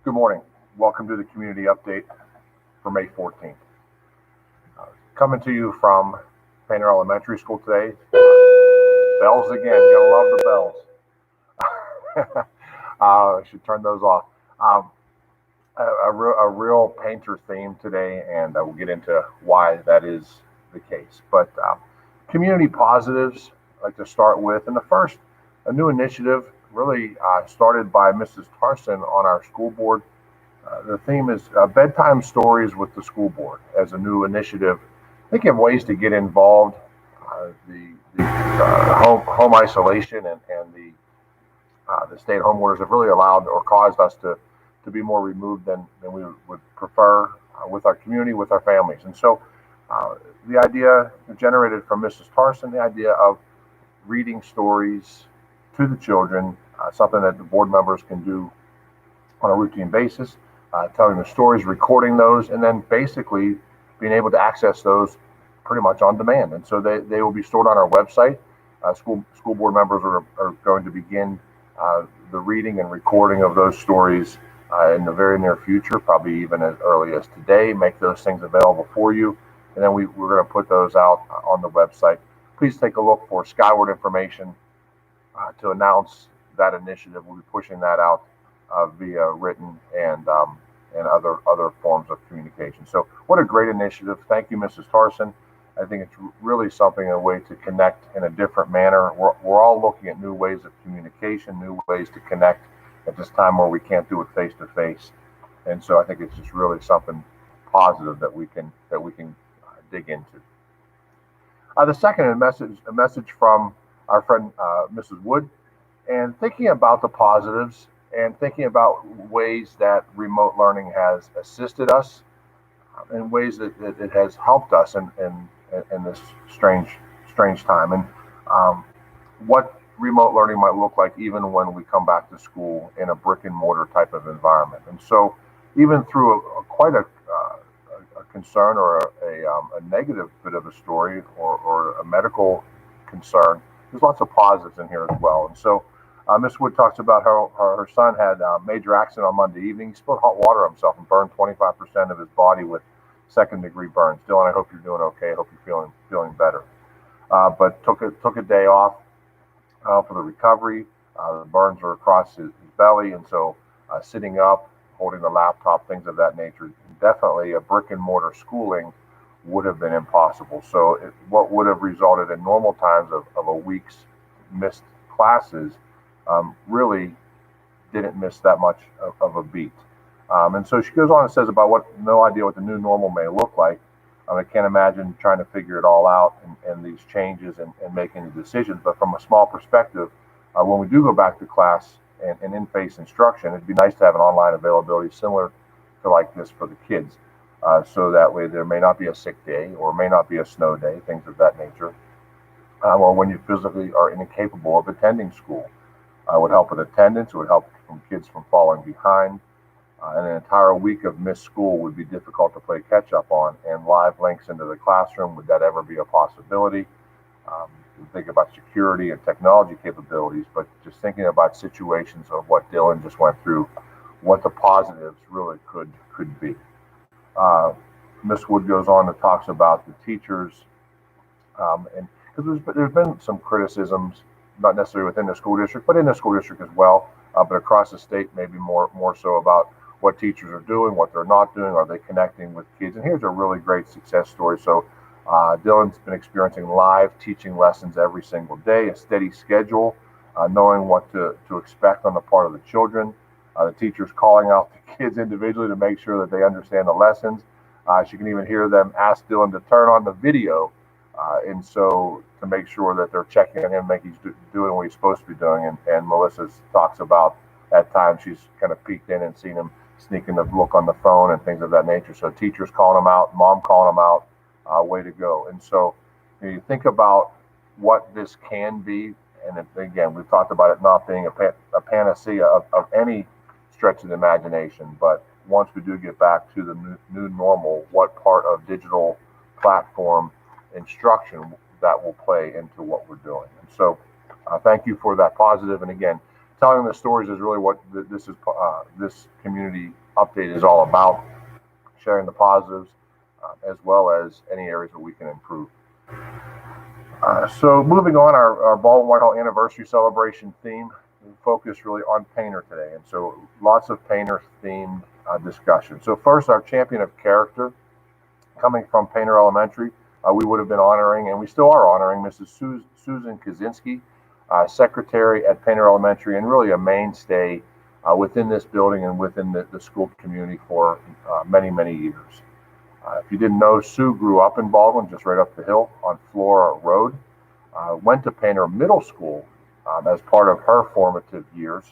Good morning. Welcome to the community update for May 14th. Coming to you from Painter Elementary School today. Bells again. You gotta love the bells. I should turn those off. Um, a real painter theme today, and we'll get into why that is the case. But community positives I'd like to start with. And the first, a new initiative really started by Mrs. Tarson on our school board. The theme is bedtime stories with the school board as a new initiative, thinking of ways to get involved. The home isolation and the stay-at-home orders have really allowed or caused us to be more removed than we would prefer with our community, with our families. And so the idea generated from Mrs. Tarson, the idea of reading stories to the children, something that the board members can do on a routine basis, telling the stories, recording those, and then basically being able to access those pretty much on demand. And so they will be stored on our website. School board members are going to begin the reading and recording of those stories in the very near future, probably even as early as today, make those things available for you. And then we're going to put those out on the website. Please take a look for Skyward information to announce that initiative. We'll be pushing that out via written and other forms of communication. So what a great initiative. Thank you, Mrs. Tarson. I think it's really something, a way to connect in a different manner. We're all looking at new ways of communication, new ways to connect at this time where we can't do it face to face. And so I think it's just really something positive that we can dig into. The second, a message from our friend Mrs. Wood, and thinking about the positives and thinking about ways that remote learning has assisted us in ways that it has helped us in this strange time, and what remote learning might look like even when we come back to school in a brick and mortar type of environment. And so even through quite a concern or a negative bit of a story or a medical concern, there's lots of positives in here as well. And so Ms. Wood talks about how her son had a major accident on Monday evening. He spilled hot water on himself and burned 25% of his body with second-degree burns. Dylan, I hope you're doing okay. I hope you're feeling better. But took a day off for the recovery. The burns are across his belly, and so sitting up, holding the laptop, things of that nature. Definitely a brick and mortar schooling would have been impossible. So what would have resulted in normal times of a week's missed classes really didn't miss that much of a beat. And so she goes on and says about no idea what the new normal may look like. I can't imagine trying to figure it all out and these changes and making the decisions. But from a small perspective, when we do go back to class and in-face instruction, it'd be nice to have an online availability similar to like this for the kids. So that way there may not be a sick day or may not be a snow day, things of that nature. Or when you physically are incapable of attending school. It would help with attendance. It would help kids from falling behind. And an entire week of missed school would be difficult to play catch up on. And live links into the classroom, would that ever be a possibility? Think about security and technology capabilities, but just thinking about situations of what Dylan just went through, what the positives really could be. Miss Wood goes on and talks about the teachers, and because there's been some criticisms, not necessarily within the school district, but in the school district as well, but across the state, maybe more so about what teachers are doing, what they're not doing, are they connecting with kids? And here's a really great success story. So Dylan's been experiencing live teaching lessons every single day, a steady schedule, knowing what to expect on the part of the children, the teachers calling out the kids individually to make sure that they understand the lessons. She can even hear them ask Dylan to turn on the video, and so to make sure that they're checking on him, make he's doing what he's supposed to be doing. And Melissa talks about at times she's kind of peeked in and seen him sneaking the look on the phone and things of that nature. So teachers calling him out, mom calling him out, way to go. And so you think about what this can be, and again, we've talked about it not being a panacea of any stretch of the imagination, but once we do get back to the new normal, what part of digital platform instruction that will play into what we're doing. And so thank you for that positive. And again, telling the stories is really what this community update is all about, sharing the positives as well as any areas that we can improve. So moving on, our Baldwin Whitehall anniversary celebration theme, we focus really on Painter today. And so lots of Painter themed discussion. So first, our champion of character, coming from Painter Elementary, we would have been honoring, and we still are honoring, Mrs. Susan Kaczynski, secretary at Painter Elementary, and really a mainstay within this building and within the school community for many, many years. If you didn't know, Sue grew up in Baldwin, just right up the hill on Flora Road. Went to Painter Middle School as part of her formative years,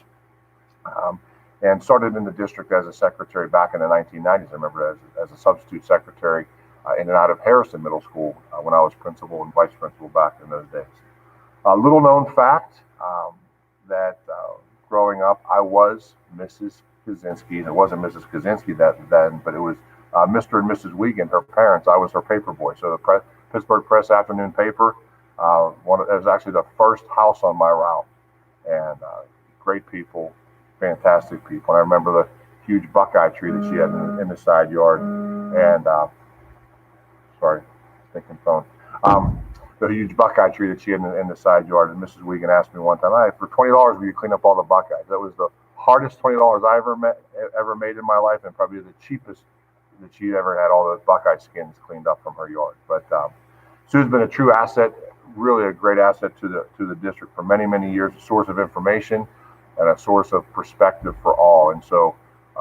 and started in the district as a secretary back in the 1990s. I remember as a substitute secretary in and out of Harrison Middle School when I was principal and vice principal back in those days. A little known fact that growing up, I was Mrs. Kaczynski. It wasn't Mrs. Kaczynski then, but it was Mr. and Mrs. Wiegand, her parents. I was her paper boy. So the Pittsburgh Press Afternoon Paper, it was actually the first house on my route. And great people, fantastic people. And I remember the huge buckeye tree that she had in the side yard. And sorry, thinking phone. The huge buckeye tree that she had in the side yard. And Mrs. Wiegand asked me one time, "Hey, for $20, will you clean up all the buckeyes?" That was the hardest $20 I ever made in my life, and probably the cheapest that she ever had all the buckeye skins cleaned up from her yard. But Sue's been a true asset, really a great asset to the district for many, many years, a source of information and a source of perspective for all. And so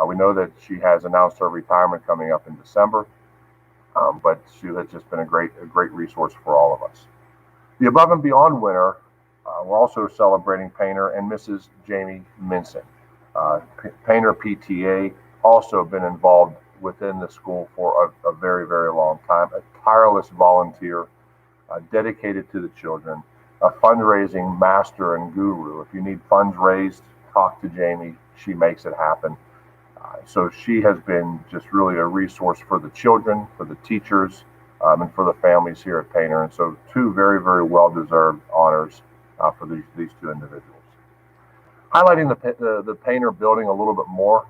we know that she has announced her retirement coming up in December, but she has just been a great resource for all of us. The Above and Beyond winner, we're also celebrating Painter and Mrs. Jamie Minson. Painter PTA also been involved within the school for a very, very long time, a tireless volunteer, dedicated to the children, a fundraising master and guru. If you need funds raised, talk to Jamie. She makes it happen. So she has been just really a resource for the children, for the teachers, and for the families here at Painter. And so two very, very well-deserved honors for these two individuals. Highlighting the Painter building a little bit more.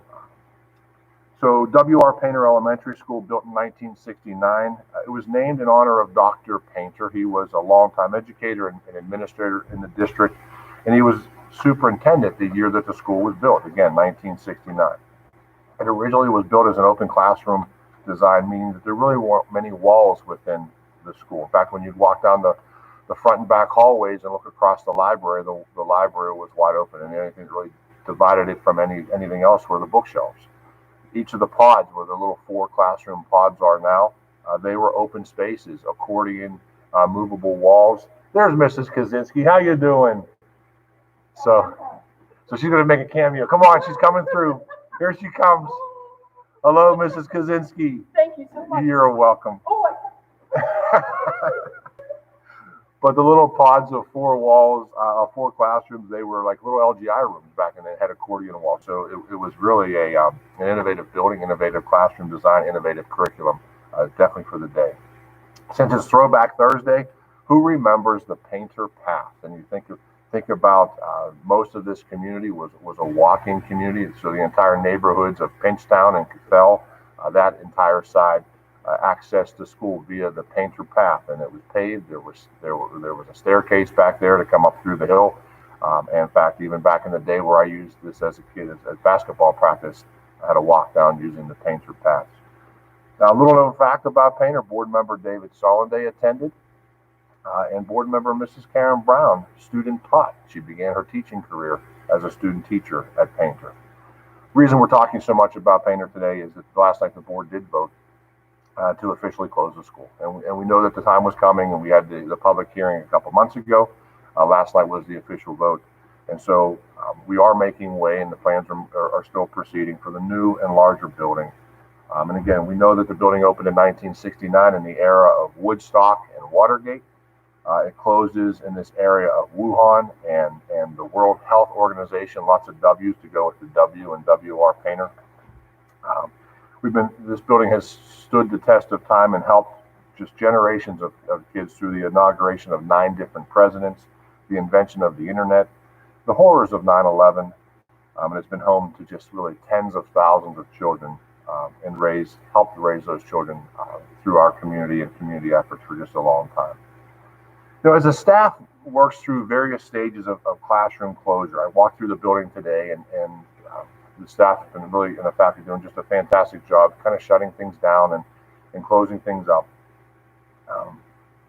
So W.R. Painter Elementary School, built in 1969. It was named in honor of Dr. Painter. He was a longtime educator and administrator in the district, and he was superintendent the year that the school was built, again, 1969. It originally was built as an open classroom design, meaning that there really weren't many walls within the school. In fact, when you'd walk down the front and back hallways and look across the library, the library was wide open, and the only thing that really divided it from anything else were the bookshelves. Each of the pods, where the little 4 classroom pods are now, they were open spaces, accordion, movable walls. There's Mrs. Kaczynski. How you doing? So she's going to make a cameo. Come on, she's coming through. Here she comes. Hello, Mrs. Kaczynski. Thank you so much. You're welcome. Oh, But the little pods of 4 walls, 4 classrooms, they were like little LGI rooms back, and they had accordion walls. So it was really an innovative building, innovative classroom design, innovative curriculum, definitely for the day. Since it's Throwback Thursday, who remembers the Painter Path? And you think about most of this community was a walking community. So the entire neighborhoods of Pinchtown and Cathell, that entire side, access to school via the Painter Path, and it was paved. There was a staircase back there to come up through the hill. And in fact, even back in the day where I used this as a kid as basketball practice, I had to walk down using the Painter Path. Now, a little known fact about Painter: board member David Solanday attended, and board member Mrs. Karen Brown student taught. She began her teaching career as a student teacher at Painter. The reason we're talking so much about Painter today is that last night the board did vote to officially close the school. And we know that the time was coming, and we had the public hearing a couple months ago. Last night was the official vote. And so we are making way, and the plans are still proceeding for the new and larger building. And again, we know that the building opened in 1969 in the era of Woodstock and Watergate. It closes in this area of Wuhan and the World Health Organization, lots of W's to go with the W and WR Painter. This building has stood the test of time and helped just generations of kids through the inauguration of 9 different presidents, the invention of the internet, the horrors of 9/11, and it's been home to just really tens of thousands of children, and helped raise those children through our community and community efforts for just a long time. As the staff works through various stages of classroom closure, I walked through the building today, and the staff have been really, and the faculty, doing just a fantastic job kind of shutting things down and closing things up.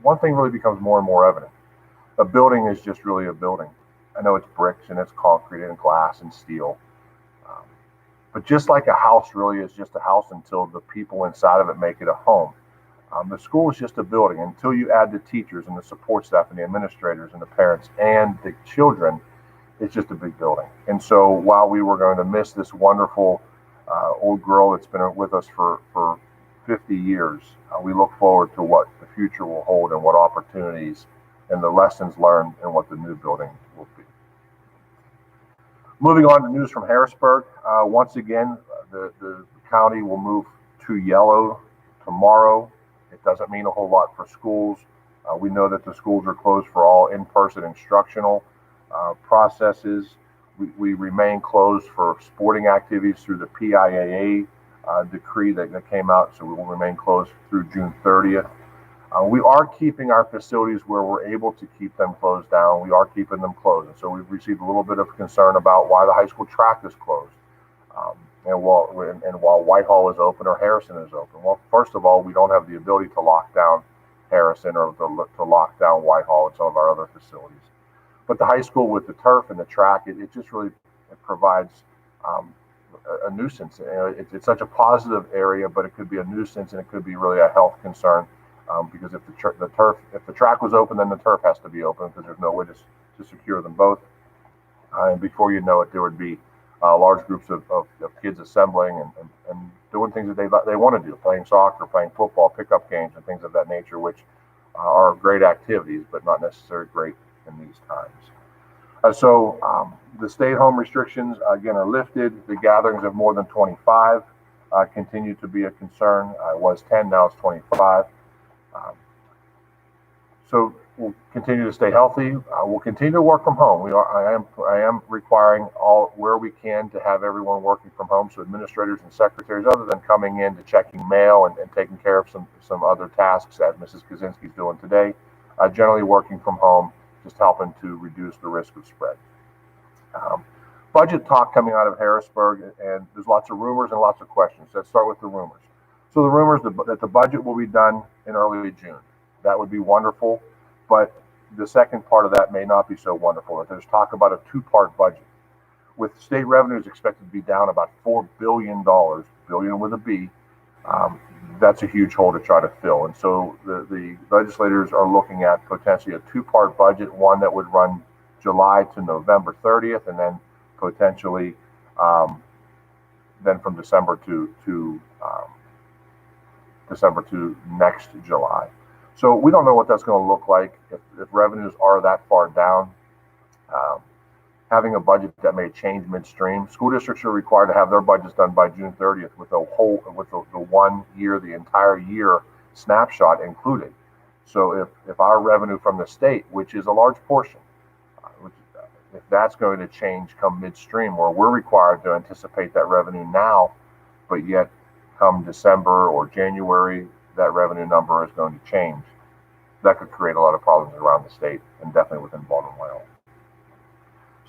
One thing really becomes more and more evident. A building is just really a building. I know it's bricks and it's concrete and glass and steel. Um, but just like a house really is just a house until the people inside of it make it a home. The school is just a building until you add the teachers and the support staff and the administrators and the parents and the children. It's just a big building. And so while we were going to miss this wonderful old girl that's been with us for 50 years, we look forward to what the future will hold and what opportunities and the lessons learned and what the new building will be. Moving on to news from Harrisburg. Once again, the county will move to yellow tomorrow. It doesn't mean a whole lot for schools. We know that the schools are closed for all in-person instructional processes. We remain closed for sporting activities through the PIAA decree that came out, so we will remain closed through June 30th. We are keeping our facilities where we're able to keep them closed down. We are keeping them closed. And so we've received a little bit of concern about why the high school track is closed. And while Whitehall is open or Harrison is open. Well, first of all, we don't have the ability to lock down Harrison or to lock down Whitehall and some of our other facilities. But the high school with the turf and the track, it just really provides a nuisance. It's such a positive area, but it could be a nuisance and it could be really a health concern. Because if the track was open, then the turf has to be open because there's no way to secure them both. And before you know it, there would be large groups of kids assembling and doing things that they want to do, playing soccer, playing football, pickup games, and things of that nature, which are great activities, but not necessarily great in these times. So the stay-at-home restrictions, again, are lifted. The gatherings of more than 25 continue to be a concern. It was 10, now it's 25. So we'll continue to stay healthy. We'll continue to work from home. I am requiring where we can to have everyone working from home. So administrators and secretaries, other than coming in to checking mail and taking care of some other tasks as Mrs. Kaczynski's doing today, generally working from home, just helping to reduce the risk of spread. Budget talk coming out of Harrisburg, and there's lots of rumors and lots of questions. Let's start with the rumors. So the rumors that the budget will be done in early June. That would be wonderful, but the second part of that may not be so wonderful. That there's talk about a two-part budget, with state revenues expected to be down about $4 billion, billion with a B. That's a huge hole to try to fill. And so the legislators are looking at potentially a two-part budget, one that would run July to November 30th, and then potentially then from December to next July. So we don't know what that's going to look like if revenues are that far down. Having a budget that may change midstream. School districts are required to have their budgets done by June 30th with the 1 year, the entire year snapshot included. So if our revenue from the state, which is a large portion, if that's going to change come midstream, where we're required to anticipate that revenue now, but yet come December or January, that revenue number is going to change. That could create a lot of problems around the state and definitely within Baltimore.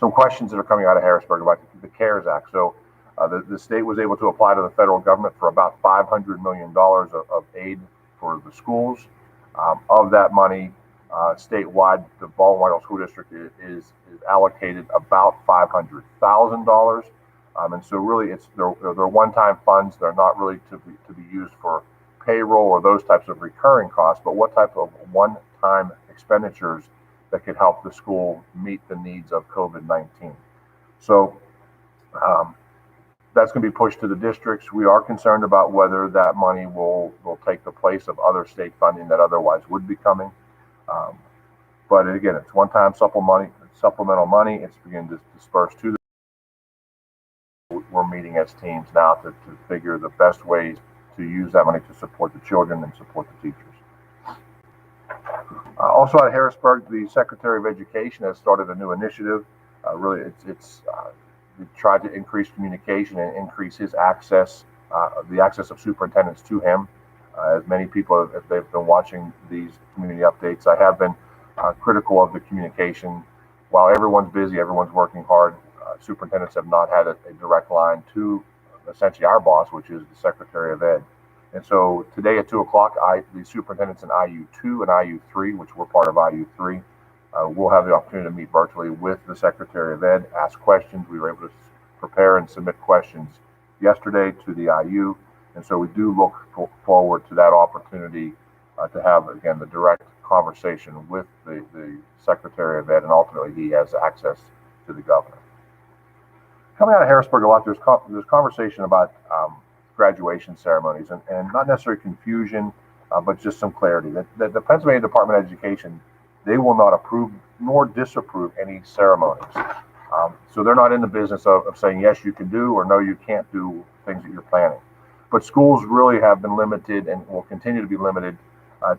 Some questions that are coming out of Harrisburg about the CARES Act. So the state was able to apply to the federal government for about $500 million of aid for the schools. Of that money, statewide, the Baltimore School District is allocated about $500,000. And so really they're one-time funds. They're not really to be used for payroll or those types of recurring costs, but what type of one-time expenditures that could help the school meet the needs of COVID-19. So that's going to be pushed to the districts. We are concerned about whether that money will take the place of other state funding that otherwise would be coming. But again, it's one-time supplemental money. It's beginning to disperse to the. We're meeting as teams now to figure the best ways to use that money to support the children and support the teachers. Also at Harrisburg, the Secretary of Education has started a new initiative Really, we tried to increase communication and increase his access, the access of superintendents to him. As many people, if they've been watching these community updates, I have been critical of the communication. While everyone's busy, everyone's working hard, superintendents have not had a direct line to essentially our boss, which is the Secretary of Ed. And so today at 2 o'clock, the superintendents in IU2 and IU3, which we're part of IU3, we'll have the opportunity to meet virtually with the Secretary of Ed, ask questions. We were able to prepare and submit questions yesterday to the IU. And so we do look forward to that opportunity to have, again, the direct conversation with the Secretary of Ed, and ultimately he has access to the governor. Coming out of Harrisburg a lot, there's conversation about graduation ceremonies, and not necessarily confusion, but just some clarity. That the Pennsylvania Department of Education, they will not approve nor disapprove any ceremonies. So they're not in the business of saying, yes, you can do, or no, you can't do things that you're planning. But schools really have been limited and will continue to be limited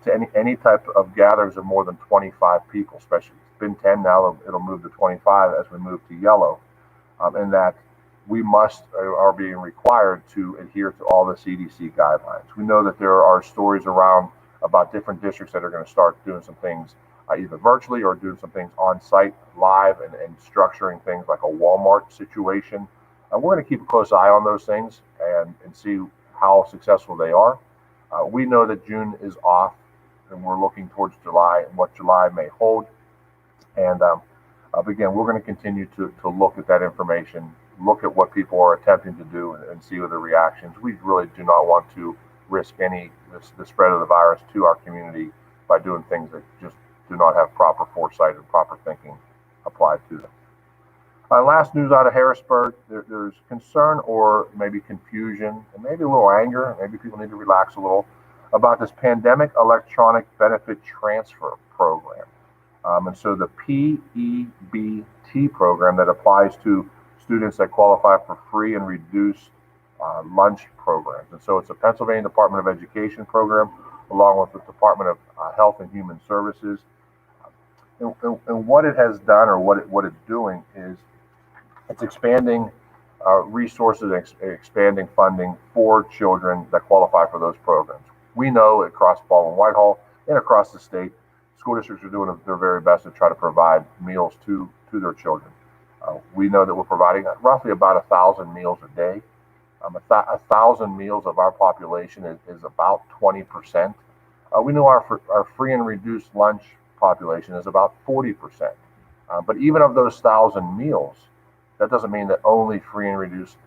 to any type of gatherings of more than 25 people, especially. It's been 10 now, it'll move to 25 as we move to yellow. And that we are being required to adhere to all the CDC guidelines. We know that there are stories around about different districts that are going to start doing some things either virtually or doing some things on site, live, and structuring things like a Walmart situation. We're going to keep a close eye on those things and see how successful they are. We know that June is off, and we're looking towards July and what July may hold. And again, we're going to continue to look at that information, look at what people are attempting to do, and see what the reactions. We really do not want to risk the spread of the virus to our community by doing things that just do not have proper foresight and proper thinking applied to them. Last news out of Harrisburg, there's concern or maybe confusion and maybe a little anger, maybe people need to relax a little, about this pandemic electronic benefit transfer program. And so the EBT program that applies to students that qualify for free and reduced lunch programs. And so it's a Pennsylvania Department of Education program along with the Department of Health and Human Services. And what it has done, or what it's doing, is it's expanding resources, expanding funding for children that qualify for those programs. We know across Baldwin-Whitehall and across the state, school districts are doing their very best to try to provide meals to their children. We know that we're providing roughly about 1,000 meals a day. 1,000 meals of our population is about 20%. We know our free and reduced lunch population is about 40%. But even of those 1,000 meals, that doesn't mean that only free and reduced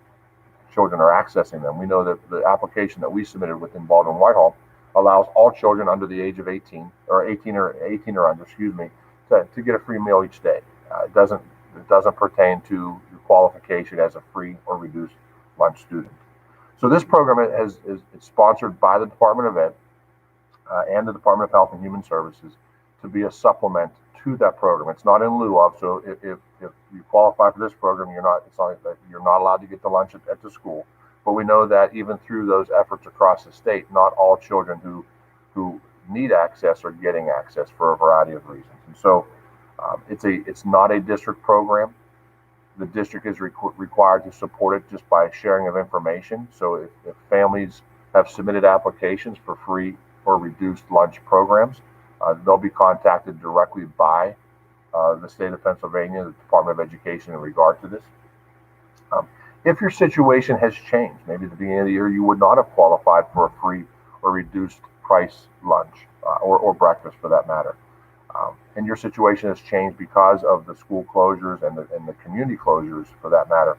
children are accessing them. We know that the application that we submitted within Baldwin-Whitehall allows all children under the age of 18 or under, to get a free meal each day. It doesn't pertain to your qualification as a free or reduced lunch student. So this program is sponsored by the Department of Ed and the Department of Health and Human Services to be a supplement to that program. It's not in lieu of. So if you qualify for this program, it's not that you're not allowed to get the lunch at the school. But we know that even through those efforts across the state, not all children who need access are getting access for a variety of reasons. And so it's not a district program. The district is required to support it just by sharing of information. So if families have submitted applications for free or reduced lunch programs, they'll be contacted directly by the state of Pennsylvania, the Department of Education, in regard to this. If your situation has changed, maybe at the beginning of the year you would not have qualified for a free or reduced price lunch or breakfast for that matter, and your situation has changed because of the school closures and the community closures for that matter,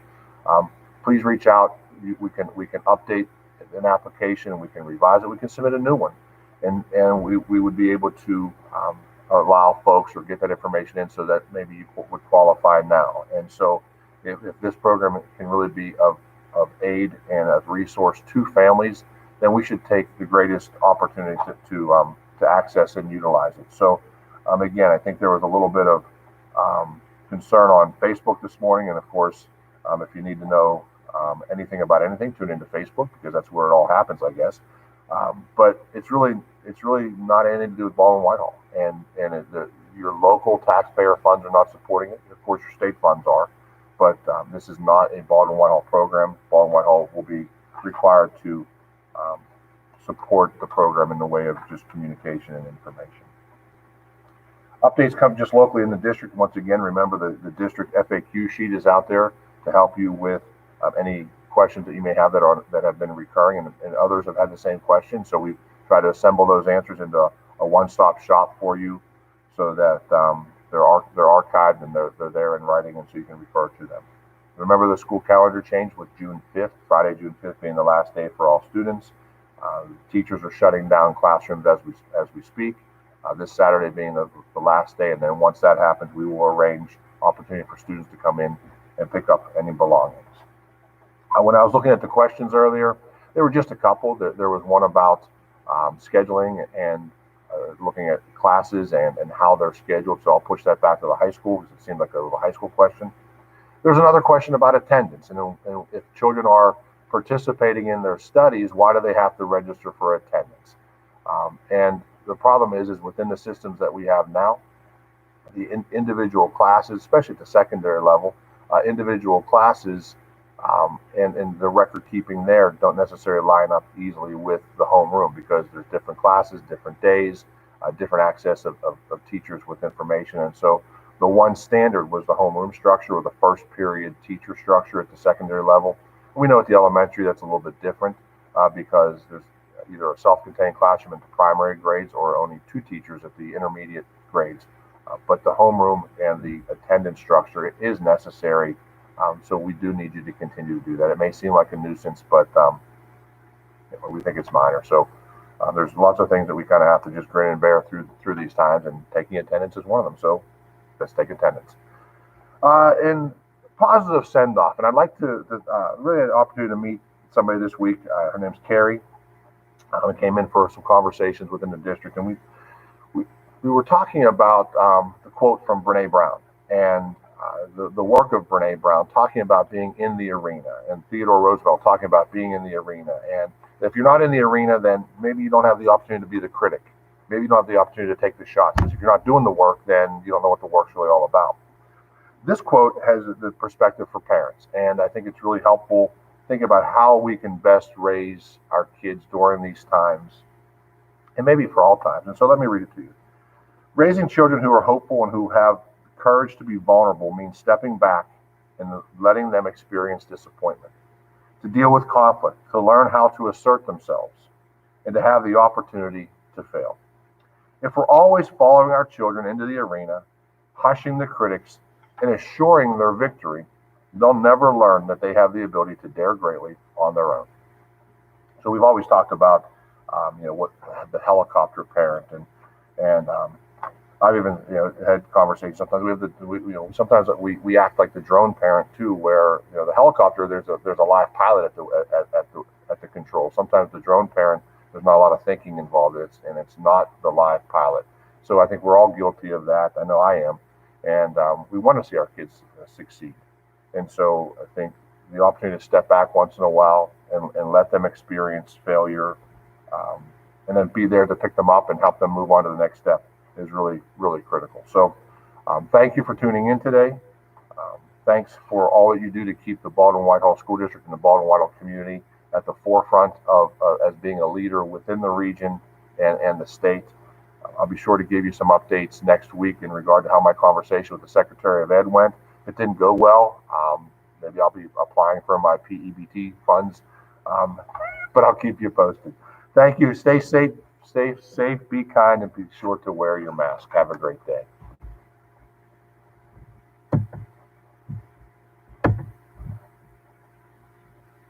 please reach out. We can update an application, we can revise it, we can submit a new one. And we would be able to allow folks or get that information in so that maybe you would qualify now. And so if this program can really be of aid and a resource to families, then we should take the greatest opportunity to access and utilize it. So again, I think there was a little bit of concern on Facebook this morning. And of course, if you need to know anything about anything, tune into Facebook, because that's where it all happens, I guess. But it's really not anything to do with Baldwin-Whitehall, and your local taxpayer funds are not supporting it. Of course, your state funds are, but this is not a Baldwin-Whitehall program. Baldwin-Whitehall will be required to um, support the program in the way of just communication and information. Updates come just locally in the district. Once again, remember the district FAQ sheet is out there to help you with any questions that you may have that have been recurring, and others have had the same question. So we've tried to assemble those answers into a one-stop shop for you, so that they're archived and they're there in writing, and so you can refer to them. Remember, the school calendar change with June 5th, Friday, June 5th being the last day for all students. Teachers are shutting down classrooms as we speak. This Saturday being the last day, and then once that happens, we will arrange opportunity for students to come in and pick up any belongings. When I was looking at the questions earlier, there were just a couple. There was one about scheduling and looking at classes and how they're scheduled. So I'll push that back to the high school because it seemed like a little high school question. There's another question about attendance, and if children are participating in their studies, why do they have to register for attendance? And the problem is within the systems that we have now, the individual classes, especially at the secondary level, individual classes and the record keeping there don't necessarily line up easily with the homeroom, because there's different classes, different days, different access of teachers with information. And so the one standard was the homeroom structure, or the first period teacher structure at the secondary level. We know at the elementary that's a little bit different because there's either a self-contained classroom at the primary grades or only 2 teachers at the intermediate grades. But the homeroom and the attendance structure is necessary. So we do need you to continue to do that. It may seem like a nuisance, but we think it's minor. So there's lots of things that we kind of have to just grin and bear through these times, and taking attendance is one of them. So let's take attendance. And positive send-off. And I'd like to really had an opportunity to meet somebody this week. Her name's Carrie. Came in for some conversations within the district, and we were talking about the quote from Brene Brown and the work of Brene Brown, talking about being in the arena, and Theodore Roosevelt talking about being in the arena. And if you're not in the arena, then maybe you don't have the opportunity to be the critic. Maybe you don't have the opportunity to take the shots, because if you're not doing the work, then you don't know what the work's really all about. This quote has the perspective for parents, and I think it's really helpful. Think about how we can best raise our kids during these times, and maybe for all times. And so let me read it to you. Raising children who are hopeful and who have courage to be vulnerable means stepping back and letting them experience disappointment, to deal with conflict, to learn how to assert themselves, and to have the opportunity to fail. If we're always following our children into the arena, hushing the critics, and assuring their victory, they'll never learn that they have the ability to dare greatly on their own. So we've always talked about, what the helicopter parent, and I've even had conversations. Sometimes sometimes we act like the drone parent too, where the helicopter there's a live pilot at the control. Sometimes the drone parent, there's not a lot of thinking involved. And it's not the live pilot. So I think we're all guilty of that. I know I am, and we want to see our kids succeed. And so I think the opportunity to step back once in a while and let them experience failure, and then be there to pick them up and help them move on to the next step is really, really critical. So thank you for tuning in today. Thanks for all that you do to keep the Baldwin-Whitehall School District and the Baldwin-Whitehall community at the forefront of as being a leader within the region and the state. I'll be sure to give you some updates next week in regard to how my conversation with the Secretary of Ed went. It didn't go well. Maybe I'll be applying for my EBT funds, but I'll keep you posted. Thank you. Stay safe, be kind, and be sure to wear your mask. Have a great day.